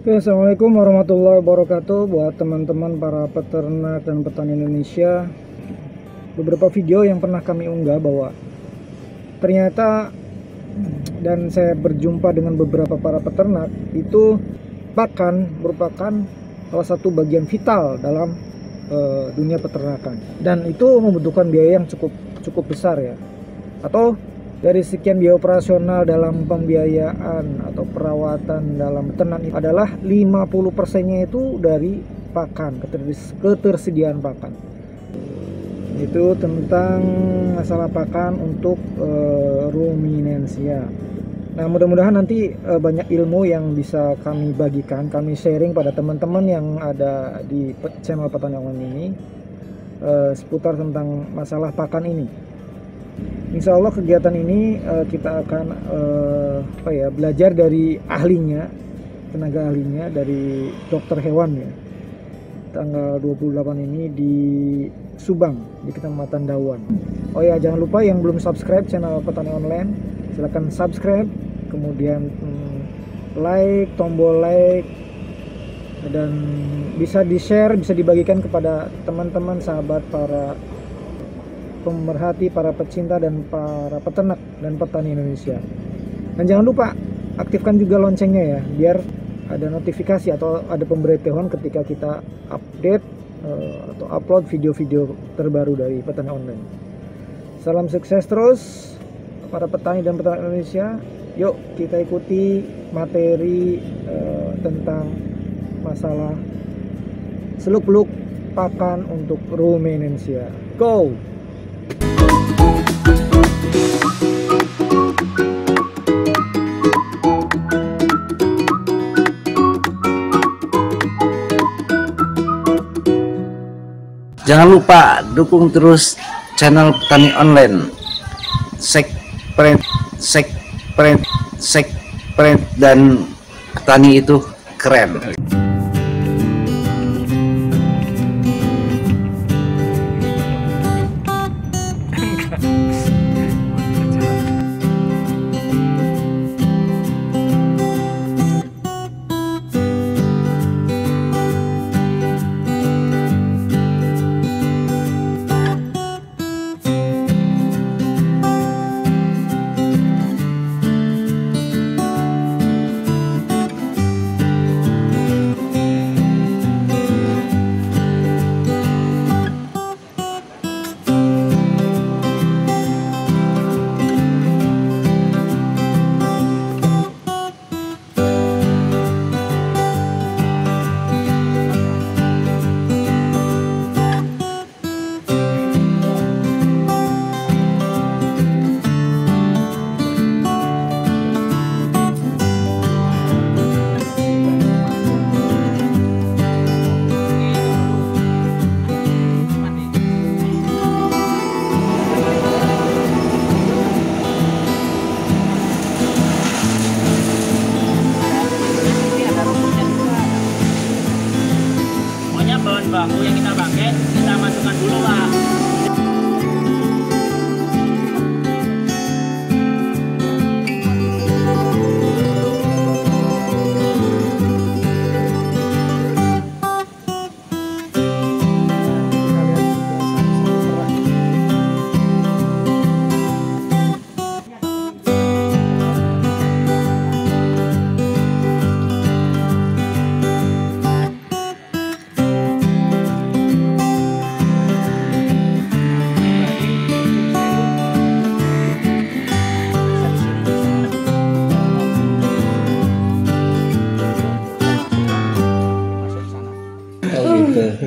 Oke, Assalamualaikum warahmatullahi wabarakatuh buat teman-teman para peternak dan petani Indonesia. Beberapa video yang pernah kami unggah bahwa ternyata dan saya berjumpa dengan beberapa para peternak itu pakan merupakan salah satu bagian vital dalam dunia peternakan, dan itu membutuhkan biaya yang cukup besar ya. Atau dari sekian biaya operasional dalam pembiayaan atau perawatan dalam beternak adalah 50%-nya itu dari pakan, ketersediaan pakan. Itu tentang masalah pakan untuk ruminansia. Nah, mudah-mudahan nanti banyak ilmu yang bisa kami bagikan, kami sharing pada teman-teman yang ada di channel Petani Online ini seputar tentang masalah pakan ini. Insya Allah kegiatan ini kita akan belajar dari ahlinya, tenaga ahlinya dari dokter hewan ya. Tanggal 28 ini di Subang, di Kecamatan Dawan. Oh ya, jangan lupa yang belum subscribe channel Petani Online, silahkan subscribe, kemudian tombol like, dan bisa di-share, bisa dibagikan kepada teman-teman, sahabat, para pemerhati, para pecinta dan para peternak dan petani Indonesia. Dan jangan lupa aktifkan juga loncengnya ya, biar ada notifikasi atau ada pemberitahuan ketika kita update atau upload video-video terbaru dari Petani Online. Salam sukses terus para petani dan peternak Indonesia. Yuk kita ikuti materi tentang masalah seluk-beluk pakan untuk ruminansia. Go! Jangan lupa dukung terus channel Petani Online. Subscribe dan petani itu keren. Bahan baku yang kita pakai kita masukkan dulu Pak.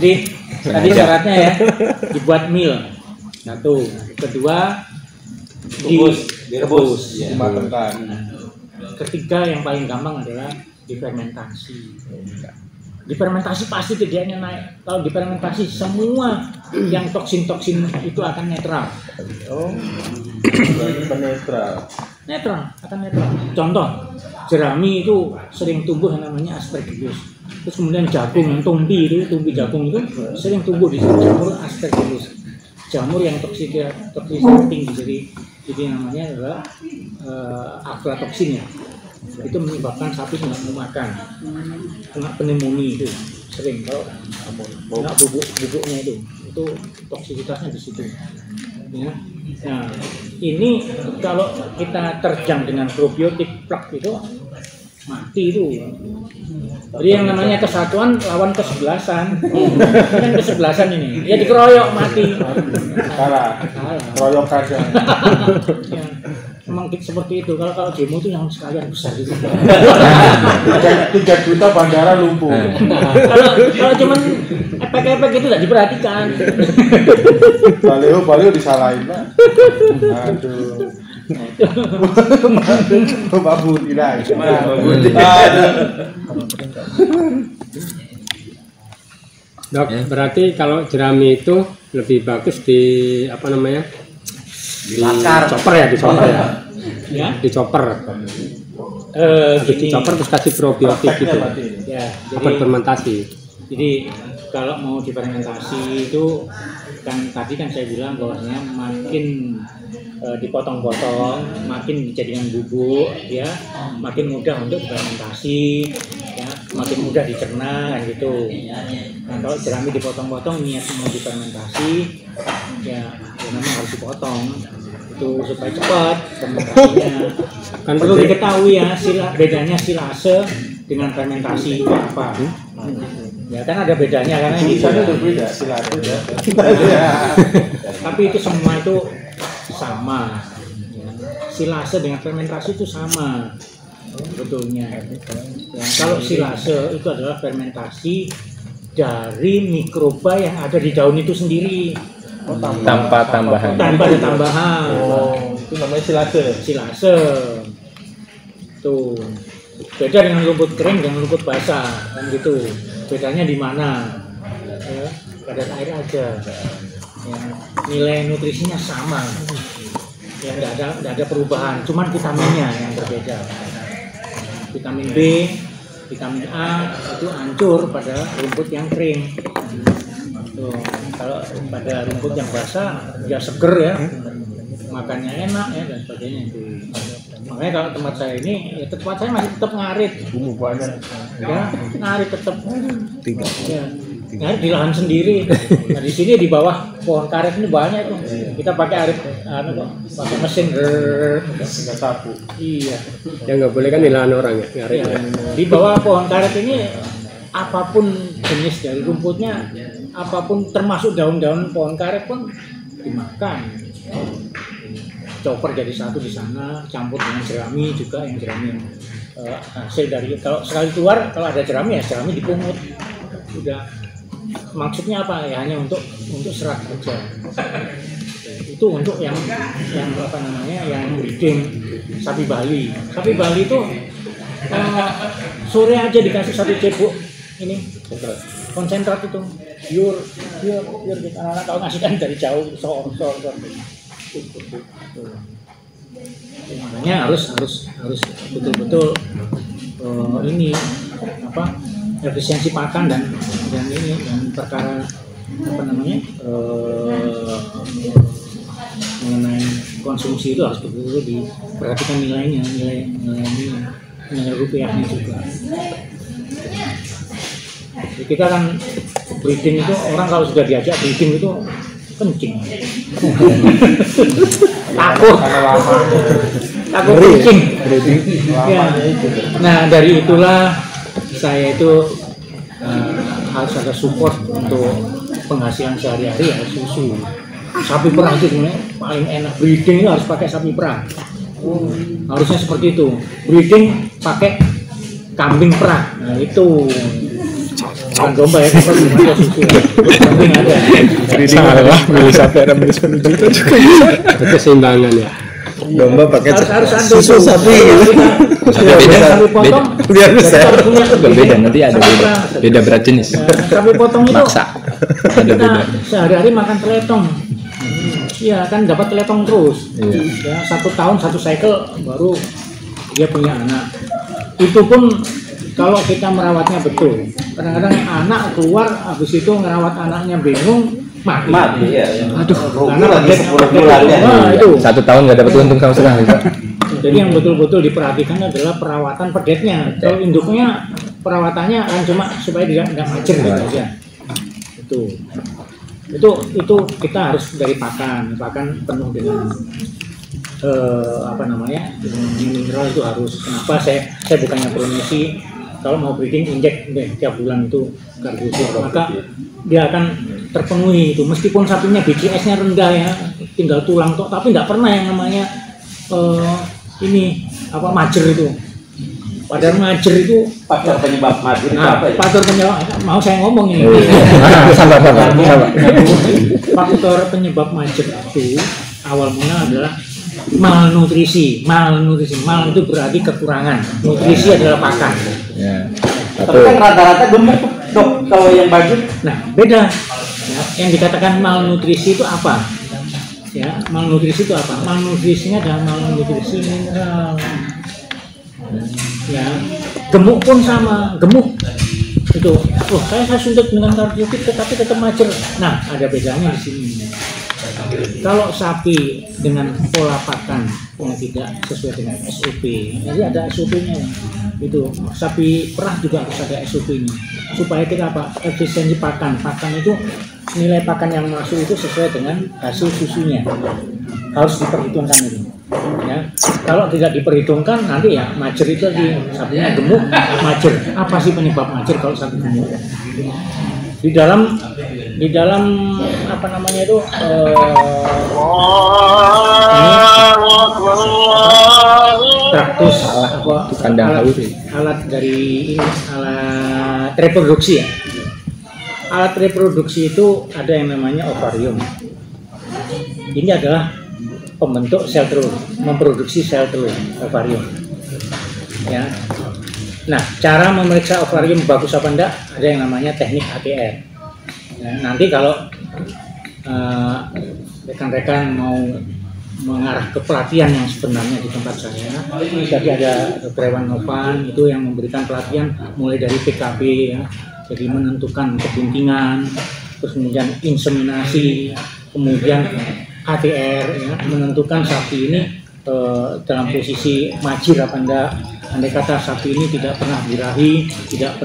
Jadi tadi syaratnya ya dibuat mil satu, kedua direbus, dimatangkan. Ketiga yang paling gampang adalah difermentasi. Difermentasi pasti tidaknya naik. Kalau difermentasi semua yang toksin-toksin itu akan netral. Oh, netral. Contoh, jerami itu sering tumbuh yang namanya aspergillus. Terus kemudian jagung, tumpi jagung itu sering tumbuh di jamur aspergillus. Jamur yang toksiknya tinggi, jadi namanya adalah aflatoksin ya. itu menyebabkan sapi nggak mau makan, kena pneumonia itu sering kalau kena bubuknya itu toksisitasnya di situ. Ya. Nah ini kalau kita terjang dengan probiotik plak itu mati itu. Jadi yang namanya kesatuan lawan kesebelasan. Kan kesebelasan ini. Ya dikeroyok mati. Kalah. Keroyokan ya. Ya, emang seperti itu. Kalau demo itu yang sekalian besar gitu. 3 juta bandara lumpuh. Kalau cuman efek-efek itu tidak diperhatikan. Baleo disalahin Pak. Aduh. Pak Budi lah. Dok, berarti kalau jerami itu lebih bagus di apa namanya? Dicoper ya, Ya. Dicoper. Gini. Dicoper terus kasih probiotik gitu. Ya, Apa fermentasi? Jadi kalau mau difermentasi itu kan tadi kan saya bilang bahwasanya makin dipotong-potong, makin dijadikan bubuk, ya, makin mudah untuk fermentasi, ya, makin mudah dicerna kan gitu. Nah, kalau jerami dipotong-potong niat mau difermentasi, ya memang harus dipotong itu supaya cepat fermentasinya. Kan Perlu diketahui ya bedanya silase dengan fermentasi itu apa. Ya kan ada bedanya karena ini Tulisannya udah beda, silakan ya. Tapi itu semua itu sama. Ya. Silase dengan fermentasi itu sama sebetulnya. Ya, kalau silase itu adalah fermentasi dari mikroba yang ada di daun itu sendiri. Tanpa tambahan. Tanpa ada tambahan. Itu namanya silase. Silase. Tuh. Beda dengan rumput kering dan rumput basah kan gitu. Bedanya di mana? Ya, kadar air aja. Ya, nilai nutrisinya sama. Ya nggak ada perubahan, cuman vitaminnya yang berbeda. Vitamin B, vitamin A itu hancur pada rumput yang kering. Tuh, kalau pada rumput yang basah dia seger ya, makannya enak ya dan sebagainya itu. Makanya kalau tempat saya ini, ya tempat saya masih tetap ngarit. Ya, ngarit tetap. Ya, ngarit di lahan sendiri. Nah di sini di bawah pohon karet ini banyak tuh. Kita pakai arit, pakai mesin. Nggak sapu. Iya. Ya nggak boleh kan di lahan orang ya, ngarit. Iya. Di bawah pohon karet ini apapun jenis dari rumputnya, apapun termasuk daun-daun pohon karet pun dimakan. Chopper jadi satu di sana, campur dengan jerami juga, yang jerami yang hasil dari kalau sekali keluar kalau ada jerami ya jerami dipungut. Udah maksudnya apa ya, hanya untuk serat aja. Itu untuk yang apa namanya, yang breeding sapi Bali. Sapi Bali itu sore aja dikasih satu cebok ini konsentrat itu pure gitu. Anak-anak kalau ngasihkan dari jauh sor. Makanya harus betul-betul ini apa efisiensi pakan dan ini dan perkara apa namanya mengenai konsumsi itu harus betul-betul diperhatikan nilai rupiahnya juga. Jadi kita kan breeding itu orang kalau sudah diajak breeding itu kencing. Takut kencing. Ya. Nah dari itulah saya itu harus ada support untuk penghasilan sehari-hari ya susu. Sapi perah itu sebenarnya paling enak, breeding itu harus pakai sapi perah. Harusnya seperti itu. Breeding pakai kambing perah. Nah itu. Bukan domba ya, ada susu. Kambing ada. Salah, milih sapi ada milih 10 juta juga. Ada keseimbangan ya. Domba pakai harus ada susu sapi gitu. Sapi potong Biar bisa. beda Nanti ada beda berat jenis. sapi potong itu Maksa. Ada kita beda. sehari-hari makan teletong. Iya kan dapat teletong terus. Iya. Ya 1 tahun 1 cycle baru dia punya anak. Itu pun kalau kita merawatnya betul. Kadang-kadang anak keluar habis itu ngerawat anaknya bingung mati ya. Aduh, Rugi lagi 10 bulan ya. Nah, itu. 1 tahun nggak dapat untung sama sekali. Pak. Jadi yang betul-betul diperhatikan adalah perawatan pedetnya. Kalau induknya perawatannya kan cuma supaya tidak majer gitu aja. Itu kita harus dari pakan penuh dengan dengan mineral itu harus. Kenapa saya bukannya promosi, kalau mau breeding injek tiap bulan itu karbusir, maka dia akan terpenuhi itu. Meskipun sapinya BCS-nya rendah ya, tinggal tulang tok, tapi nggak pernah yang namanya majer itu. Padahal majer itu Faktor penyebab majer itu apa ya? faktor penyebab, mau saya ngomong ini. Sabar. Faktor penyebab majer itu awal mula adalah malnutrisi. Mal itu berarti kekurangan. Nutrisi adalah pakan. Ya. Tapi kan rata-rata gemuk dok kalau yang bagus. Nah, beda. Ya, yang dikatakan malnutrisi itu apa? Ya, malnutrisi itu apa? Malnutrisinya adalah malnutrisi mineral. Ya, gemuk pun sama, gemuk itu. Saya suntik dengan kardiotik tetapi tetap majer. Nah, ada bedanya di sini. Kalau sapi dengan pola pakan yang tidak sesuai dengan SOP, jadi ada SOP-nya. Itu sapi perah juga harus ada SOP-nya supaya kita efisiensi pakan itu nilai pakan yang masuk itu sesuai dengan hasil susunya, harus diperhitungkan itu ya. Kalau tidak diperhitungkan nanti ya majer itu di sapinya gemuk majer. Apa sih penyebab majer kalau sapi gemuk? Di dalam traktus alat reproduksi ya. Alat reproduksi itu ada yang namanya ovarium. Ini adalah pembentuk sel telur, memproduksi sel telur ovarium. Ya. Nah, cara memeriksa ovarium bagus apa enggak ada yang namanya teknik ATR. Ya, nanti kalau rekan-rekan mau mengarah ke pelatihan yang sebenarnya di tempat saya, jadi ada Dr. Ewan Novan itu yang memberikan pelatihan mulai dari PKB ya, jadi menentukan kebuntingan, terus kemudian inseminasi, kemudian ATR ya, menentukan sapi ini dalam posisi majir apa enggak. Andai kata sapi ini tidak pernah birahi, tidak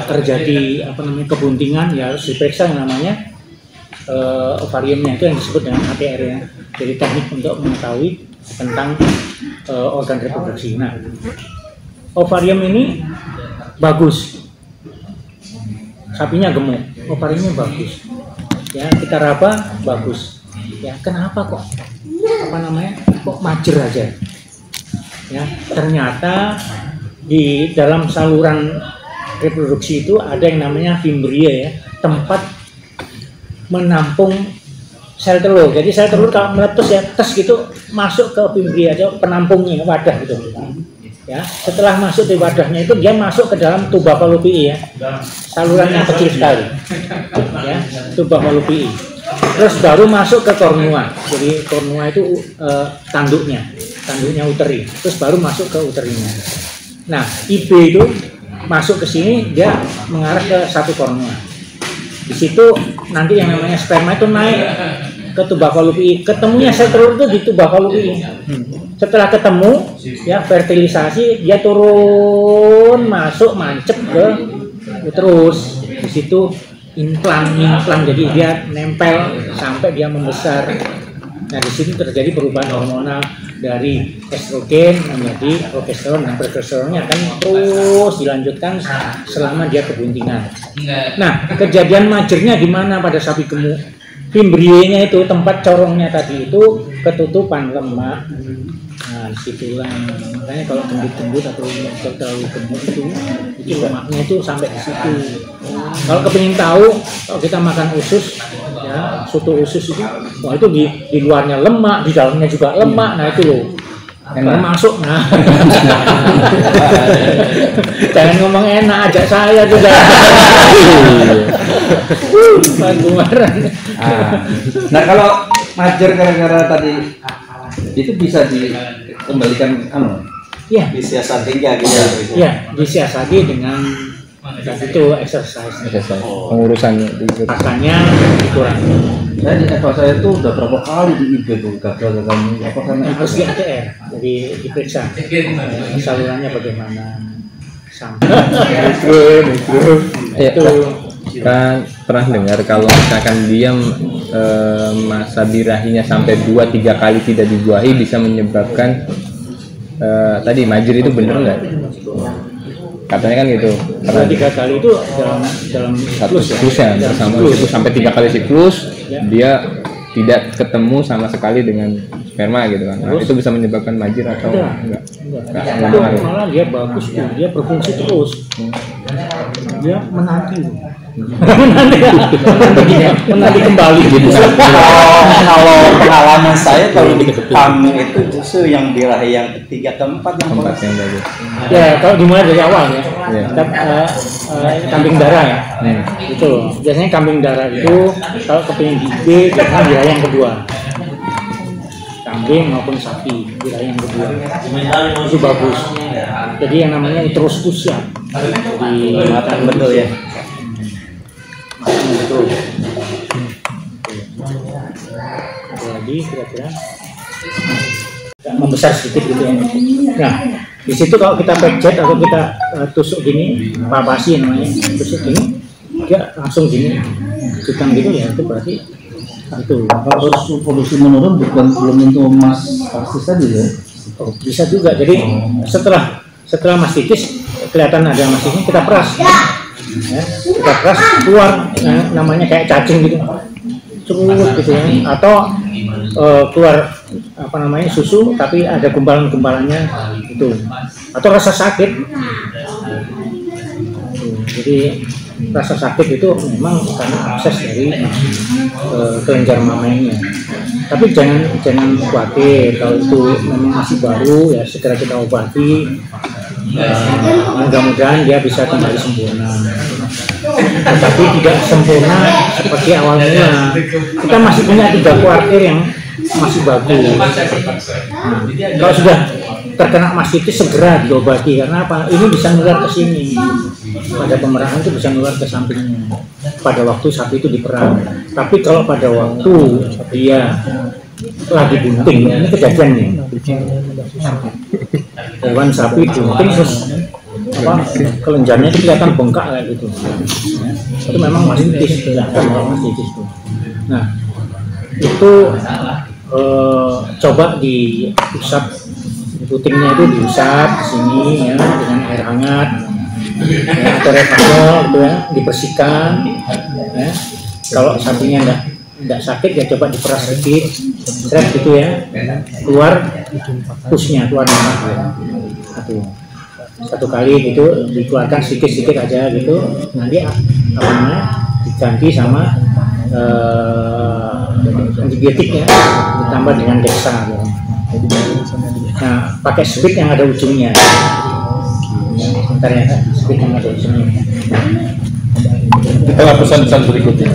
terjadi kebuntingan, ya harus diperiksa yang namanya ovariumnya, itu yang disebut dengan ATR ya. Jadi teknik untuk mengetahui tentang organ reproduksi. Nah, ovarium ini bagus, sapinya gemuk, ovariumnya bagus. Ya, kita raba bagus. Ya, kenapa kok majer aja? Ya, ternyata di dalam saluran reproduksi itu ada yang namanya fimbria ya, tempat menampung sel telur. Jadi sel telur kalau meletus ya, tes gitu masuk ke fimbria, itu penampungnya, wadah gitu. Ya, setelah masuk di wadahnya itu dia masuk ke dalam tuba fallopiae ya, saluran yang kecil sekali. Ya, tuba fallopiae. Terus baru masuk ke kornua. Jadi kornua itu tanduknya uteri. Terus baru masuk ke uterinya. Nah, IB itu masuk ke sini, dia mengarah ke satu kornua. Di situ nanti yang namanya sperma itu naik ke tuba fallopiae. Ketemunya sel telur itu di tuba fallopiae. Setelah ketemu, ya fertilisasi, dia turun masuk mancep ke uterus. Di situ implan, jadi dia nempel sampai dia membesar. Nah, di sini terjadi perubahan hormonal dari estrogen menjadi progesteron, dan progesteronnya akan terus dilanjutkan selama dia kebuntingan. Nah, kejadian majernya di mana pada sapi gemuk? Fimbrienya itu, tempat corongnya tadi itu ketutupan lemak. Nah, disitulah makanya kalau gendut-gendut atau terlalu gemuk itu lemaknya itu sampai di situ. Kalau kepingin tahu, kalau kita makan usus, ya soto usus itu, wah itu di luarnya lemak, di dalamnya juga lemak. Nah itu loh, termasuk. Nah, jangan ngomong enak, ajak saya juga. Nah, kalau majer gara-gara tadi itu bisa dikembalikan ya, disiasati ya gitu. Ya, disiasati dengan tadi itu exercise. Pengurusannya Pakannya dikurangi. Saya di Eva saya tuh udah berapa kali di IG tuh gagal-gagalnya. Apa karena itu? Harus di ATR, jadi diperiksa salurannya bagaimana sampai itu kan pernah dengar kalau misalkan dia masa birahinya sampai 2-3 kali tidak dibuahi bisa menyebabkan tadi majir, itu bener nggak? Katanya kan gitu. dua tiga kali itu dalam Satu siklus ya, bersama siklus sampai 3 kali siklus dia tidak ketemu sama sekali dengan sperma gitu kan. Nah, itu bisa menyebabkan majir atau enggak? Itu malah dia bagus tuh, dia berfungsi terus. Dia menanti menanti kembali gitu. Kalau pengalaman saya kalau di kami itu justru yang birahi yang ketiga keempat yang Tempat yang bagus. Ya kalau dimulai dari awal ya, Iya. kambing darah ya, itu biasanya kambing darah itu kalau kepingin gede biasanya wilayah yang kedua, kambing maupun sapi wilayah yang kedua itu bagus. Jadi yang namanya uterus ya, jadi matang betul ya. matang betul. Ada lagi kira-kira membesar sedikit gitu ya. Nah, di situ kalau kita pencet atau kita tusuk gini, papasi namanya, tusuk gini, dia langsung gini, hitam gitu ya, itu berarti itu. Kalau produksi menurun bukan belum tentu emas pasti tadi ya. Oh, bisa juga. Jadi setelah mastitis kelihatan ada mastisnya, kita peras, ya, kita peras keluar, namanya kayak cacing gitu, curut gitu ya, atau keluar apa namanya susu tapi ada gumpalan-gumpalannya itu, atau rasa sakit. Jadi rasa sakit itu memang karena abses dari kelenjar mamanya. Tapi jangan khawatir kalau itu memang masih baru, ya segera kita obati. Mudah-mudahan dia bisa kembali sempurna. Tetapi tidak sempurna seperti awal mula. Kita masih punya 3 kuartir yang masih bagus. Kalau sudah terkena mastitis segera diobati, karena apa? Ini bisa nular ke sini. Pada pemerahan itu bisa nular ke sampingnya. Pada waktu sapi itu diperah. Tapi kalau pada waktu dia lagi bunting, ini kejadian nih. Hewan sapi bunting terus kelenjarnya itu kelihatan bengkak kayak gitu. Itu memang mastitis, mastitis itu. Nah, itu coba diusap, putingnya itu diusap di sini ya dengan air hangat, ya, atau retanol gitu ya, dibersihkan. Ya. Kalau sapinya enggak sakit ya coba diperas sedikit, seret gitu ya, keluar pusnya, keluar darah ya. Satu kali gitu dikeluarkan sedikit aja gitu, nanti apa namanya diganti sama antibiotiknya ditambah dengan dexa ya. Nah, pakai speed yang ada ujungnya. Bentar ya, speed yang ada ujungnya. Kita pesan-pesan berikutnya.